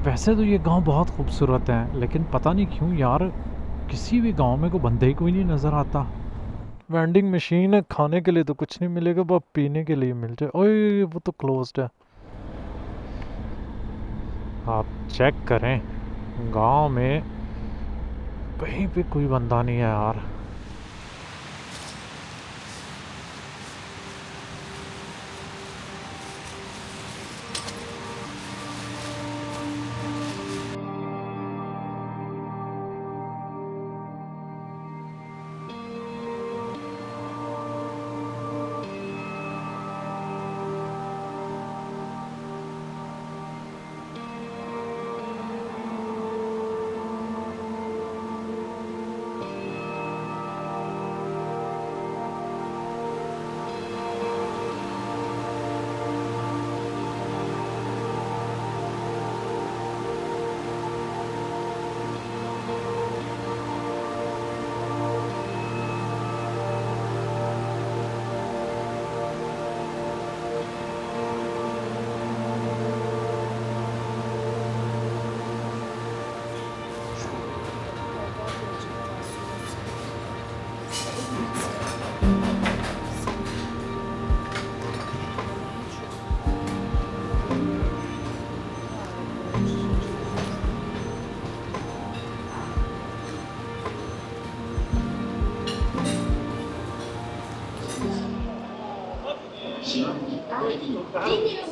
वैसे तो ये गांव बहुत खूबसूरत है, लेकिन पता नहीं क्यों यार, किसी भी गांव में को बंदे ही कोई नहीं नज़र आता। वेंडिंग मशीन है, खाने के लिए तो कुछ नहीं मिलेगा, बस पीने के लिए मिल जाए। ओए वो तो क्लोज्ड है। आप चेक करें, गांव में कहीं पे कोई बंदा नहीं है यार।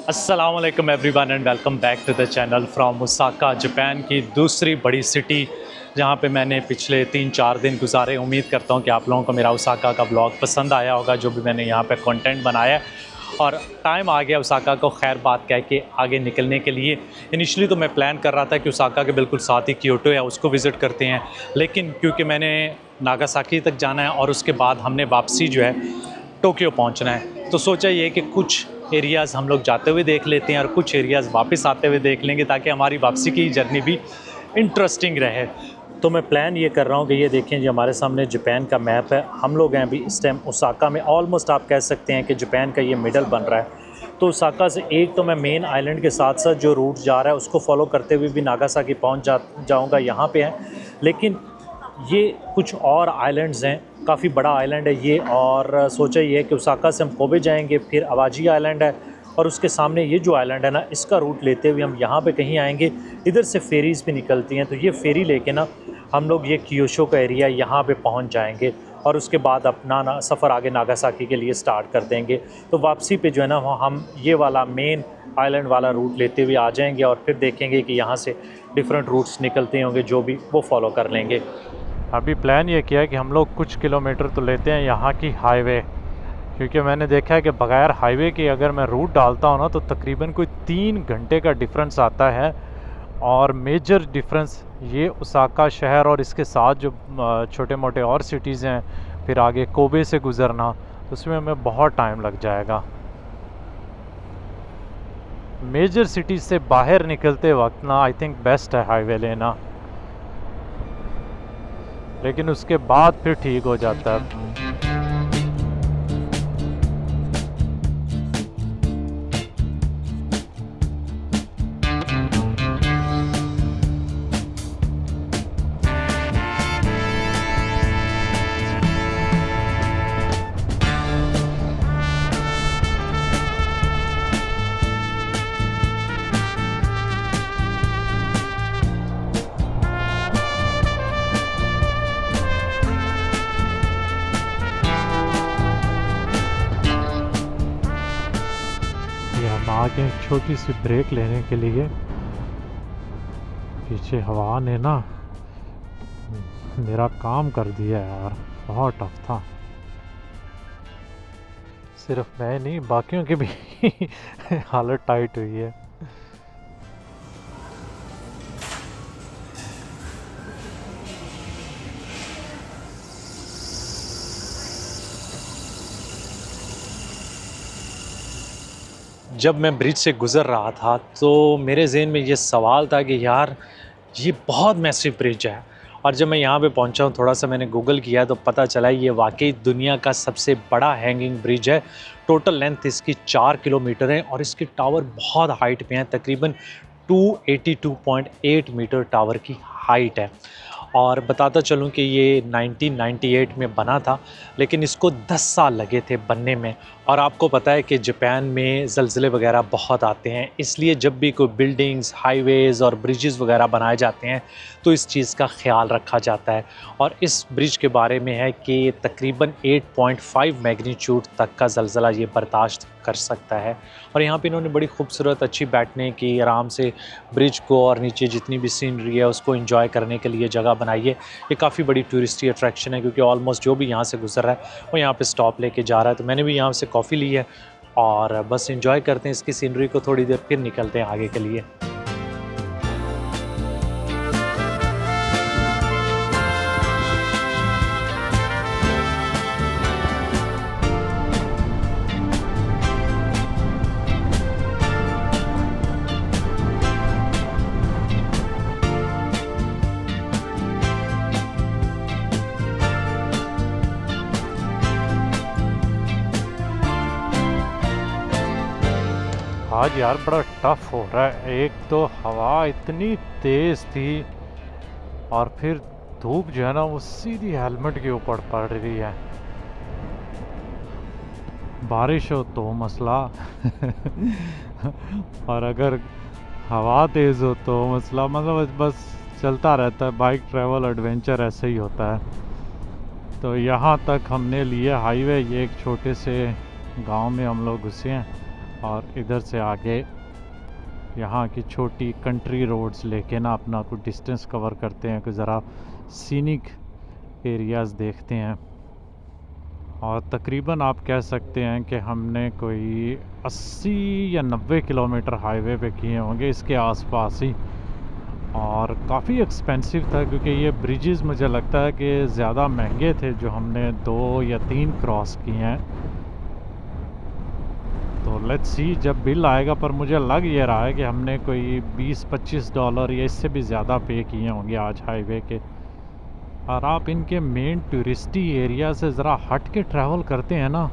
अस्सलाम वालेकुम everyone and welcome back to the channel from Osaka Japan की दूसरी बड़ी सिटी, जहां पे मैंने पिछले 3-4 दिन गुजारे। उम्मीद करता हूं कि आप लोगों को मेरा ओसाका का ब्लॉग पसंद आया होगा, जो भी मैंने यहां पे कंटेंट बनाया है। और टाइम आ गया ओसाका को खैर बात कह के आगे निकलने के लिए। इनिशियली तो मैं प्लान कर रहा था कि ओसाका के बिल्कुल साथ ही क्योटो है, उसको विज़िट करते हैं, लेकिन क्योंकि मैंने नागासाकी तक जाना है और उसके बाद हमने वापसी जो है टोक्यो पहुंचना है, तो सोचा ये कि कुछ एरियाज़ हम लोग जाते हुए देख लेते हैं और कुछ एरियाज़ वापस आते हुए देख लेंगे, ताकि हमारी वापसी की जर्नी भी इंटरेस्टिंग रहे। तो मैं प्लान ये कर रहा हूँ कि ये देखें, जो हमारे सामने जापान का मैप है, हम लोग हैं अभी इस टाइम ओसाका में। ऑलमोस्ट आप कह सकते हैं कि जापान का ये मिडल बन रहा है। तो ओसाका से एक तो मैं मेन आइलैंड के साथ साथ जो रूट जा रहा है उसको फॉलो करते हुए भी नागासाकी पहुँच जाऊँगा, यहाँ पर है। लेकिन ये कुछ और आइलैंड्स हैं, काफ़ी बड़ा आइलैंड है ये। और सोचा ये है कि ओसाका से हम कोबे जाएंगे, फिर अवाजी आइलैंड है, और उसके सामने ये जो आइलैंड है ना, इसका रूट लेते हुए हम यहाँ पे कहीं आएंगे। इधर से फेरीज़ भी निकलती हैं, तो ये फेरी लेके ना हम लोग ये क्योशो का एरिया यहाँ पे पहुँच जाएंगे, और उसके बाद अपना ना सफ़र आगे नागासाकी के लिए स्टार्ट कर देंगे। तो वापसी पे जो है ना, हम ये वाला मेन आइलैंड वाला रूट लेते हुए आ जाएंगे, और फिर देखेंगे कि यहाँ से डिफरेंट रूट्स निकलते होंगे, जो भी वो फॉलो कर लेंगे। अभी प्लान ये किया है कि हम लोग कुछ किलोमीटर तो लेते हैं यहाँ की हाईवे, क्योंकि मैंने देखा है कि बग़ैर हाईवे के अगर मैं रूट डालता हूँ ना, तो तकरीबन कोई 3 घंटे का डिफरेंस आता है। और मेजर डिफरेंस ये ओसाका शहर और इसके साथ जो छोटे मोटे और सिटीज़ हैं, फिर आगे कोबे से गुज़रना, तो उसमें हमें बहुत टाइम लग जाएगा। मेजर सिटीज़ से बाहर निकलते वक्त ना आई थिंक बेस्ट है हाईवे लेना, लेकिन उसके बाद फिर ठीक हो जाता है। हम आगे एक छोटी सी ब्रेक लेने के लिए, पीछे हवा ने ना मेरा काम कर दिया यार, बहुत टफ था। सिर्फ मैं नहीं, बाकियों की भी हालत टाइट हुई है। जब मैं ब्रिज से गुज़र रहा था, तो मेरे ज़हन में ये सवाल था कि यार ये बहुत मैसिव ब्रिज है। और जब मैं यहाँ पे पहुँचा हूँ, थोड़ा सा मैंने गूगल किया तो पता चला ये वाकई दुनिया का सबसे बड़ा हैंगिंग ब्रिज है। टोटल लेंथ इसकी 4 किलोमीटर है और इसके टावर बहुत हाइट पे हैं, तकरीबन 282.8 मीटर टावर की हाइट है। और बताता चलूँ कि ये 1998 में बना था, लेकिन इसको 10 साल लगे थे बनने में। और आपको पता है कि जापान में ज़लज़ले वगैरह बहुत आते हैं, इसलिए जब भी कोई बिल्डिंग्स, हाईवेज़ और ब्रिजेज़ वगैरह बनाए जाते हैं तो इस चीज़ का ख़्याल रखा जाता है। और इस ब्रिज के बारे में है कि तकरीबन 8.5 मैग्नीट्यूड तक का ज़लज़ला ये बर्दाश्त कर सकता है। और यहाँ पे इन्होंने बड़ी खूबसूरत अच्छी बैठने की, आराम से ब्रिज को और नीचे जितनी भी सीनरी है उसको एंजॉय करने के लिए जगह बनाई है। ये काफ़ी बड़ी टूरिस्टी अट्रैक्शन है, क्योंकि ऑलमोस्ट जो भी यहाँ से गुजर रहा है वो यहाँ पे स्टॉप लेके जा रहा है। तो मैंने भी यहाँ से कॉफ़ी ली है और बस एंजॉय करते हैं इसकी सीनरी को थोड़ी देर, फिर निकलते हैं आगे के लिए। आज यार बड़ा टफ हो रहा है, एक तो हवा इतनी तेज़ थी और फिर धूप जो है ना वो सीधी हेलमेट के ऊपर पड़ रही है। बारिश हो तो मसला और अगर हवा तेज़ हो तो मसला, मतलब बस चलता रहता है। बाइक ट्रैवल एडवेंचर ऐसे ही होता है। तो यहाँ तक हमने लिए हाईवे, ये एक छोटे से गांव में हम लोग घुसे हैं और इधर से आगे यहाँ की छोटी कंट्री रोड्स लेके ना अपना कुछ डिस्टेंस कवर करते हैं कि ज़रा सीनिक एरियाज़ देखते हैं। और तकरीबन आप कह सकते हैं कि हमने कोई 80 या 90 किलोमीटर हाईवे पे किए होंगे, इसके आसपास ही। और काफ़ी एक्सपेंसिव था, क्योंकि ये ब्रिजेस मुझे लगता है कि ज़्यादा महंगे थे जो हमने 2 या 3 क्रॉस किए हैं। तो लेट्स सी जब बिल आएगा, पर मुझे लग ये रहा है कि हमने कोई $20-25 या इससे भी ज़्यादा पे किए होंगे आज हाईवे के। और आप इनके मेन टूरिस्टी एरिया से ज़रा हट के ट्रैवल करते हैं ना,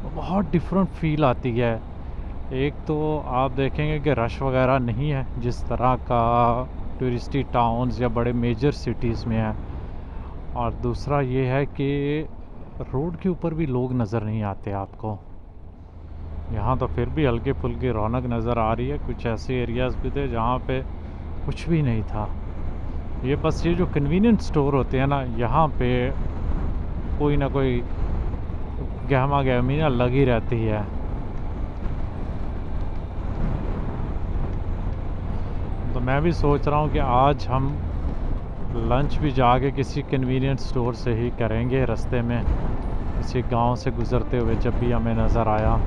बहुत डिफरेंट फील आती है। एक तो आप देखेंगे कि रश वगैरह नहीं है जिस तरह का टूरिस्टी टाउन्स या बड़े मेजर सिटीज़ में है। और दूसरा ये है कि रोड के ऊपर भी लोग नज़र नहीं आते आपको। यहाँ तो फिर भी हल्की फुल्की रौनक नज़र आ रही है। कुछ ऐसे एरियाज़ भी थे जहाँ पे कुछ भी नहीं था। ये बस ये जो कन्वीनियंट स्टोर होते हैं ना, यहाँ पे कोई ना कोई गहमा गहमी ना लगी रहती है। तो मैं भी सोच रहा हूँ कि आज हम लंच भी जाके किसी कन्वीनियंट स्टोर से ही करेंगे, रास्ते में किसी गांव से गुज़रते हुए जब भी हमें नज़र आया।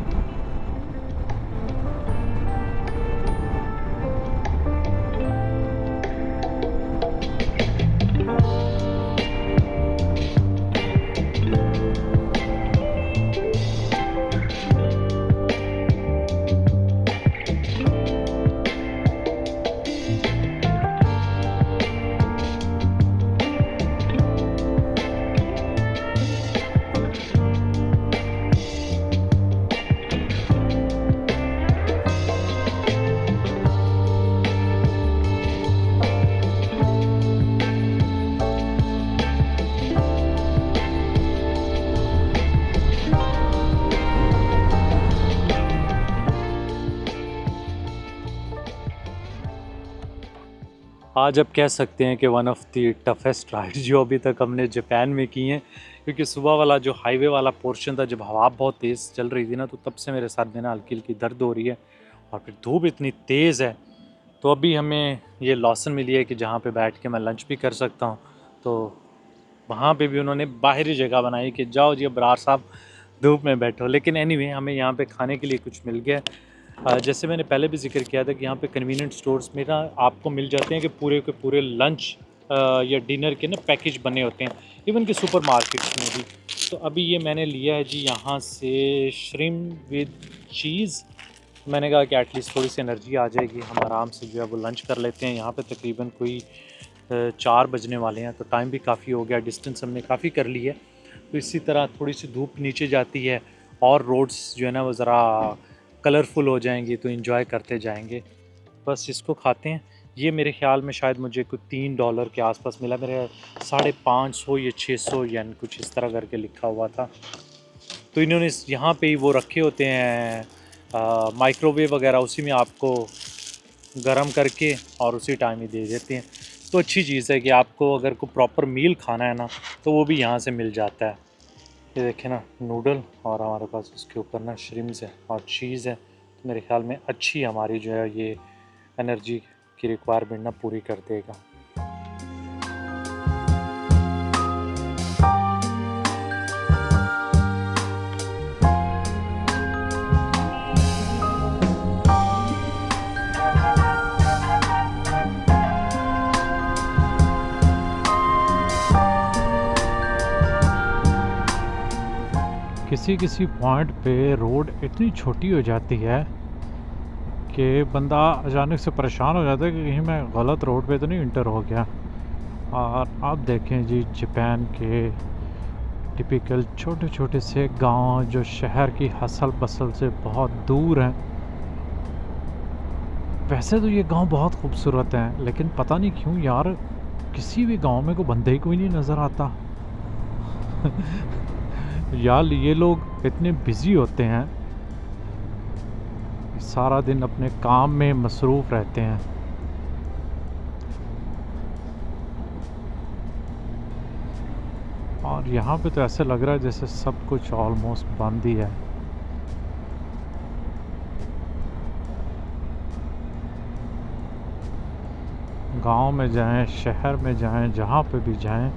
आज अब कह सकते हैं कि one of the toughest ride जो अभी तक हमने जापान में की हैं, क्योंकि सुबह वाला जो हाईवे वाला पोर्शन था, जब हवा बहुत तेज़ चल रही थी ना, तो तब से मेरे साथ में ना हल्की हल्की दर्द हो रही है। और फिर धूप इतनी तेज़ है। तो अभी हमें ये लॉसन मिली है कि जहाँ पे बैठ के मैं लंच भी कर सकता हूँ। तो वहाँ पे भी उन्होंने बाहरी जगह बनाई कि जाओ जी बरार साहब धूप में बैठो। लेकिन एनीवे हमें यहाँ पे खाने के लिए कुछ मिल गया। जैसे मैंने पहले भी जिक्र किया था कि यहाँ पे कन्वीनियंट स्टोर्स में ना आपको मिल जाते हैं कि पूरे के पूरे लंच या डिनर के ना पैकेज बने होते हैं, इवन कि सुपर मार्केट्स में भी। तो अभी ये मैंने लिया है जी यहाँ से श्रिम्प विद चीज़। मैंने कहा कि एटलीस्ट थोड़ी सी एनर्जी आ जाएगी, हम आराम से जो है वो लंच कर लेते हैं। यहाँ पे तकरीबन कोई 4 बजने वाले हैं, तो टाइम भी काफ़ी हो गया, डिस्टेंस हमने काफ़ी कर ली है। तो इसी तरह थोड़ी सी धूप नीचे जाती है और रोड्स जो है ना वो ज़रा कलरफुल हो जाएंगी, तो इन्जॉय करते जाएंगे। बस इसको खाते हैं। ये मेरे ख़्याल में शायद मुझे कुछ $3 के आसपास मिला, मेरे 550 या 600 येन कुछ इस तरह करके लिखा हुआ था। तो इन्होंने यहाँ पे ही वो रखे होते हैं माइक्रोवेव वगैरह, उसी में आपको गरम करके और उसी टाइम ही दे देते हैं। तो अच्छी चीज़ है कि आपको अगर कोई प्रॉपर मील खाना है ना तो वो भी यहाँ से मिल जाता है। ये देखें ना, नूडल और हमारे पास उसके ऊपर ना श्रिम्स है और चीज़ है। तो मेरे ख़्याल में अच्छी हमारी जो है ये एनर्जी की रिक्वायरमेंट ना पूरी कर देगा। किसी किसी पॉइंट पे रोड इतनी छोटी हो जाती है कि बंदा अचानक से परेशान हो जाता है कि कहीं मैं गलत रोड पे तो नहीं इंटर हो गया। और आप देखें जी, जापान के टिपिकल छोटे छोटे से गांव जो शहर की हसल बसल से बहुत दूर हैं। वैसे तो ये गांव बहुत खूबसूरत हैं, लेकिन पता नहीं क्यों यार किसी भी गांव में कोई बंदे ही कोई नहीं नज़र आता। यार ये लोग इतने बिज़ी होते हैं, सारा दिन अपने काम में मसरूफ़ रहते हैं। और यहाँ पे तो ऐसे लग रहा है जैसे सब कुछ ऑलमोस्ट बंद ही है। गांव में जाएं, शहर में जाएं, जहाँ पे भी जाएं,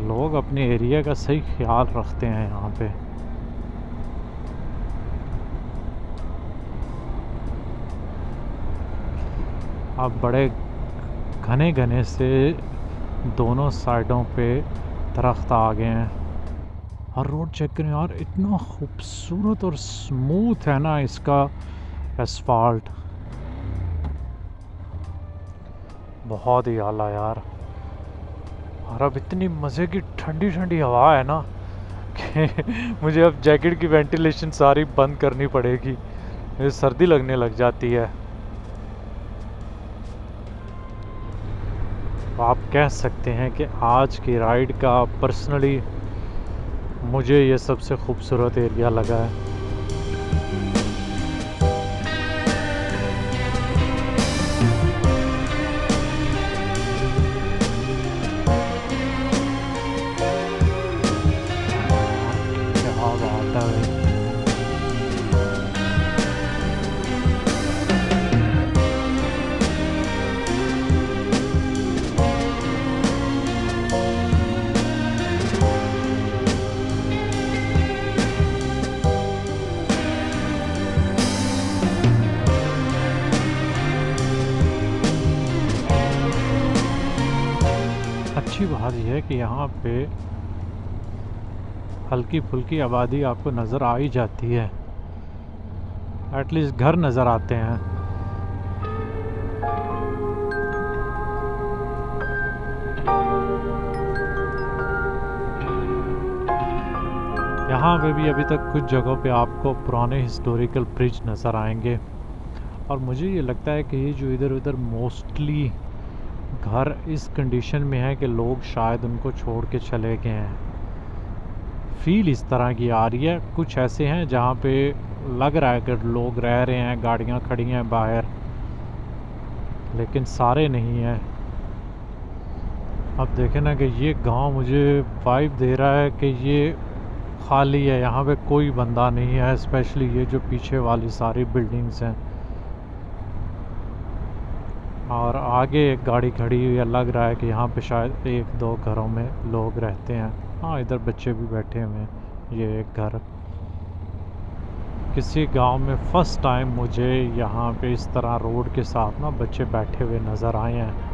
लोग अपने एरिया का सही ख्याल रखते हैं यहाँ पे। अब बड़े घने घने से दोनों साइडों पे दरख्त आ गए हैं। और रोड चेक करें यार, इतना खूबसूरत और स्मूथ है ना इसका एसफाल्ट, बहुत ही आला यार। और अब इतनी मज़े की ठंडी ठंडी हवा है ना कि मुझे अब जैकेट की वेंटिलेशन सारी बंद करनी पड़ेगी, मुझे सर्दी लगने लग जाती है। तो आप कह सकते हैं कि आज की राइड का पर्सनली मुझे ये सबसे खूबसूरत एरिया लगा है। क्या बात है भाई। अच्छी बात यह है कि यहाँ पे हल्की फुल्की आबादी आपको नज़र आ ही जाती है, एटलीस्ट घर नज़र आते हैं। यहाँ पे भी अभी तक कुछ जगहों पे आपको पुराने हिस्टोरिकल ब्रिज नज़र आएंगे। और मुझे ये लगता है कि ये जो इधर उधर मोस्टली घर इस कंडीशन में है कि लोग शायद उनको छोड़ के चले गए हैं। फील इस तरह की आ रही है। कुछ ऐसे हैं जहाँ पे लग रहा है कि लोग रह रहे हैं, गाड़ियाँ खड़ी हैं बाहर, लेकिन सारे नहीं हैं। अब देखें ना कि ये गांव मुझे वाइब दे रहा है कि ये खाली है, यहाँ पे कोई बंदा नहीं है। स्पेशली ये जो पीछे वाली सारी बिल्डिंग्स हैं और आगे एक गाड़ी खड़ी हुई है, लग रहा है कि यहाँ पे शायद एक दो घरों में लोग रहते हैं। हाँ, इधर बच्चे भी बैठे हुए हैं। ये एक घर किसी गांव में फ़र्स्ट टाइम मुझे यहाँ पे इस तरह रोड के साथ ना बच्चे बैठे हुए नज़र आए हैं।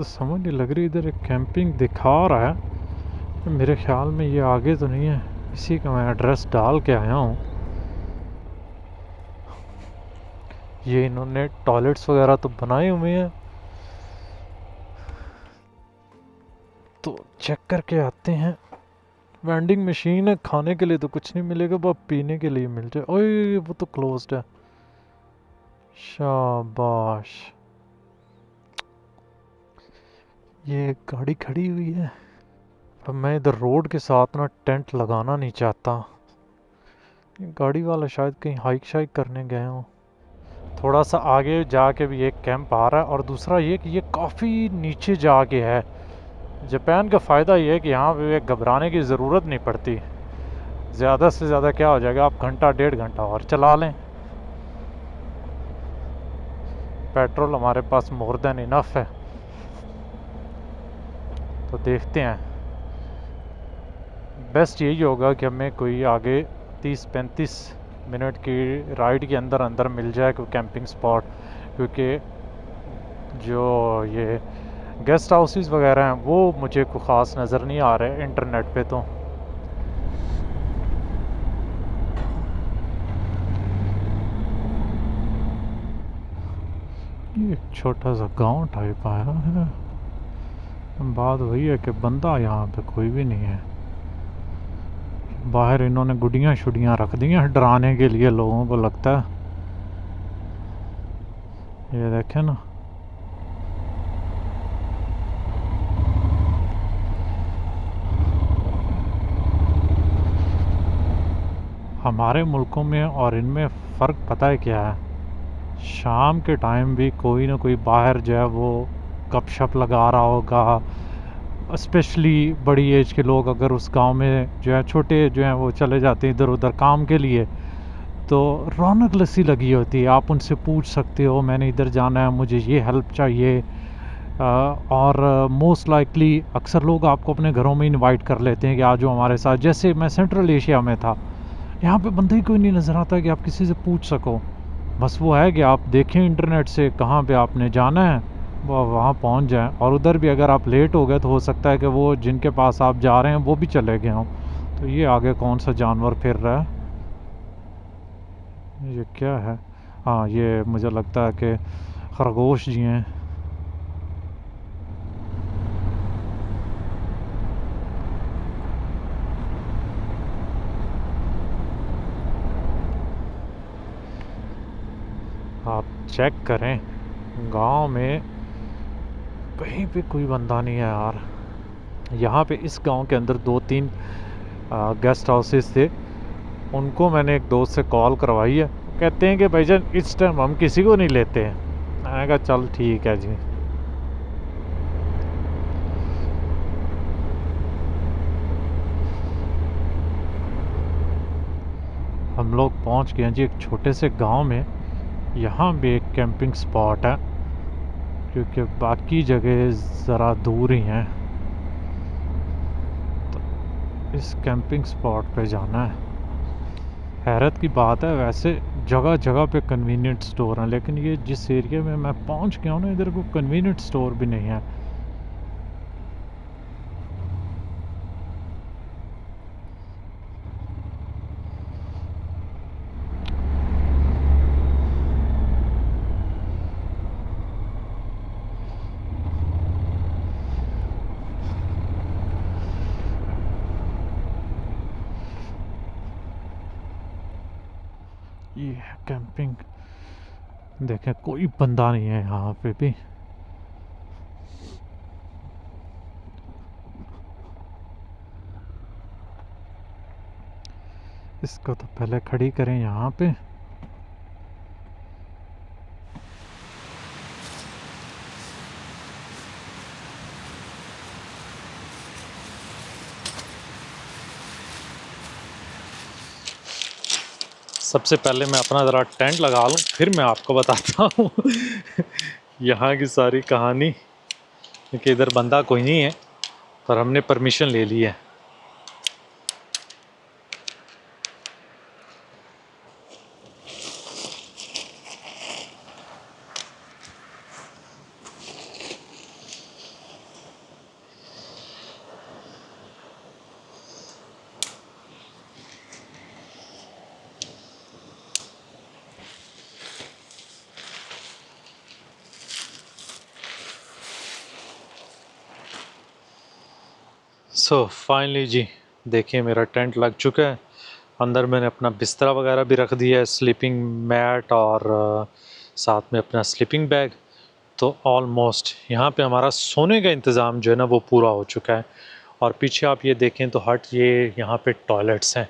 तो समझ नहीं लग रही, इधर एक कैंपिंग दिखा रहा है, मेरे ख्याल में ये आगे तो नहीं है, इसी का मैं एड्रेस डाल के आया हूँ। ये इन्होंने टॉयलेट्स वगैरह तो बनाए हुए हैं, तो चेक करके आते हैं। वेंडिंग मशीन है, खाने के लिए तो कुछ नहीं मिलेगा, बस पीने के लिए मिल जाए। ओए वो तो क्लोज्ड है। शाबाश, ये गाड़ी खड़ी हुई है। अब मैं इधर रोड के साथ ना टेंट लगाना नहीं चाहता, ये गाड़ी वाला शायद कहीं हाइक शाइक करने गए हों। थोड़ा सा आगे जाके भी एक कैंप आ रहा है, और दूसरा ये कि ये काफ़ी नीचे जाके है। जापान का फ़ायदा ये है कि यहाँ पे घबराने की ज़रूरत नहीं पड़ती। ज़्यादा से ज़्यादा क्या हो जाएगा, आप घंटा 1.5 घंटा और चला लें, पेट्रोल हमारे पास मोर देन इनफ है। तो देखते हैं, बेस्ट यही होगा कि हमें कोई आगे 30-35 मिनट की राइड के अंदर अंदर मिल जाए कोई कैंपिंग स्पॉट, क्योंकि जो ये गेस्ट हाउसेस वगैरह हैं वो मुझे कोई ख़ास नज़र नहीं आ रहे इंटरनेट पे। तो ये एक छोटा सा गांव टाइप आया है। बात वही है कि बंदा यहाँ पे कोई भी नहीं है। बाहर इन्होंने गुड़ियाँ शुड़ियाँ रख दी हैं डराने के लिए लोगों को, लगता है। ये देखें ना, हमारे मुल्कों में और इनमें फ़र्क पता है क्या है? शाम के टाइम भी कोई ना कोई बाहर जो है वो गपशप लगा रहा होगा। स्पेशली बड़ी एज के लोग अगर उस गांव में जो है, छोटे जो हैं वो चले जाते हैं इधर उधर काम के लिए, तो रौनक लस्सी लगी होती है। आप उनसे पूछ सकते हो मैंने इधर जाना है, मुझे ये हेल्प चाहिए। और मोस्ट लाइकली अक्सर लोग आपको अपने घरों में इनवाइट कर लेते हैं कि आज जो हमारे साथ। जैसे मैं सेंट्रल एशिया में था, यहाँ पे बंदा ही कोई नहीं नज़र आता कि आप किसी से पूछ सको। बस वो है कि आप देखें इंटरनेट से कहाँ पे आपने जाना है, वो वहाँ पहुँच जाएं। और उधर भी अगर आप लेट हो गए तो हो सकता है कि वो जिनके पास आप जा रहे हैं वो भी चले गए हों। तो ये आगे कौन सा जानवर फिर रहा है, ये क्या है? हाँ, ये मुझे लगता है कि खरगोश जी हैं। आप चेक करें, गांव में कहीं पे कोई बंदा नहीं है यार। यहाँ पे इस गांव के अंदर 2-3 गेस्ट हाउसेस थे, उनको मैंने एक दोस्त से कॉल करवाई है। कहते हैं कि भाईजान इस टाइम हम किसी को नहीं लेते हैं। मैंने कहा चल ठीक है जी। हम लोग पहुंच गए हैं जी एक छोटे से गांव में। यहाँ भी एक कैंपिंग स्पॉट है, क्योंकि बाकी जगह ज़रा दूर ही हैं। तो इस कैंपिंग स्पॉट पे जाना है। हैरत की बात है, वैसे जगह जगह पे कन्वीनियंट स्टोर हैं, लेकिन ये जिस एरिया में मैं पहुंच गया हूँ ना, इधर को कन्वीनियंट स्टोर भी नहीं है। ये है कैंपिंग। देखें कोई बंदा नहीं है यहाँ पे भी। इसको तो पहले खड़ी करें यहाँ पे। सबसे पहले मैं अपना ज़रा टेंट लगा लूँ, फिर मैं आपको बताता हूँ यहाँ की सारी कहानी, क्योंकि इधर बंदा कोई नहीं है, पर हमने परमिशन ले ली है। सो फाइनली जी देखिए मेरा टेंट लग चुका है। अंदर मैंने अपना बिस्तरा वगैरह भी रख दिया है, स्लीपिंग मैट और साथ में अपना स्लीपिंग बैग। तो ऑलमोस्ट यहाँ पे हमारा सोने का इंतज़ाम जो है ना वो पूरा हो चुका है। और पीछे आप ये देखें तो ये यहाँ पे टॉयलेट्स हैं।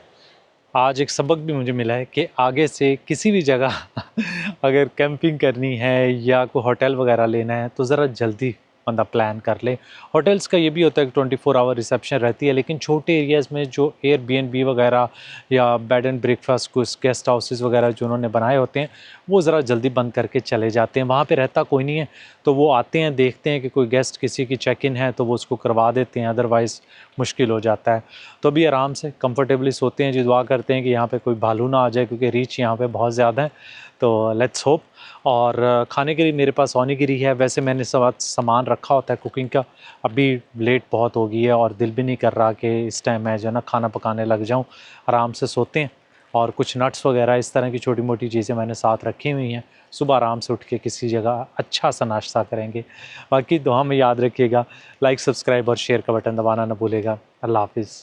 आज एक सबक भी मुझे मिला है कि आगे से किसी भी जगह अगर कैंपिंग करनी है या कोई होटल वगैरह लेना है तो ज़रा जल्दी बंदा प्लान कर ले। होटल्स का ये भी होता है कि 24 आवर रिसेप्शन रहती है, लेकिन छोटे एरियाज़ में जो एयरबीएनबी वगैरह या बेड एंड ब्रेकफास्ट कुछ गेस्ट हाउसेस वगैरह जो उन्होंने बनाए होते हैं वो ज़रा जल्दी बंद करके चले जाते हैं। वहाँ पे रहता कोई नहीं है, तो वो आते हैं, देखते हैं कि कोई गेस्ट किसी की चेक इन है तो वो उसको करवा देते हैं, अदरवाइज़ मुश्किल हो जाता है। तो अभी आराम से कंफर्टेबली सोते हैं जी। दुआ करते हैं कि यहाँ पे कोई भालू ना आ जाए क्योंकि रीच यहाँ पे बहुत ज़्यादा है। तो लेट्स होप। और खाने के लिए मेरे पास ओनिगिरी है। वैसे मैंने सब सामान रखा होता है कुकिंग का। अभी लेट बहुत हो गई है और दिल भी नहीं कर रहा कि इस टाइम मैं जो है ना खाना पकाने लग जाऊँ। आराम से सोते हैं और कुछ नट्स वगैरह इस तरह की छोटी मोटी चीज़ें मैंने साथ रखी हुई हैं। सुबह आराम से उठ के किसी जगह अच्छा सा नाश्ता करेंगे। बाकी दुआ में याद रखिएगा, लाइक सब्सक्राइब और शेयर का बटन दबाना ना भूलेगा। अल्लाह हाफ़िज़।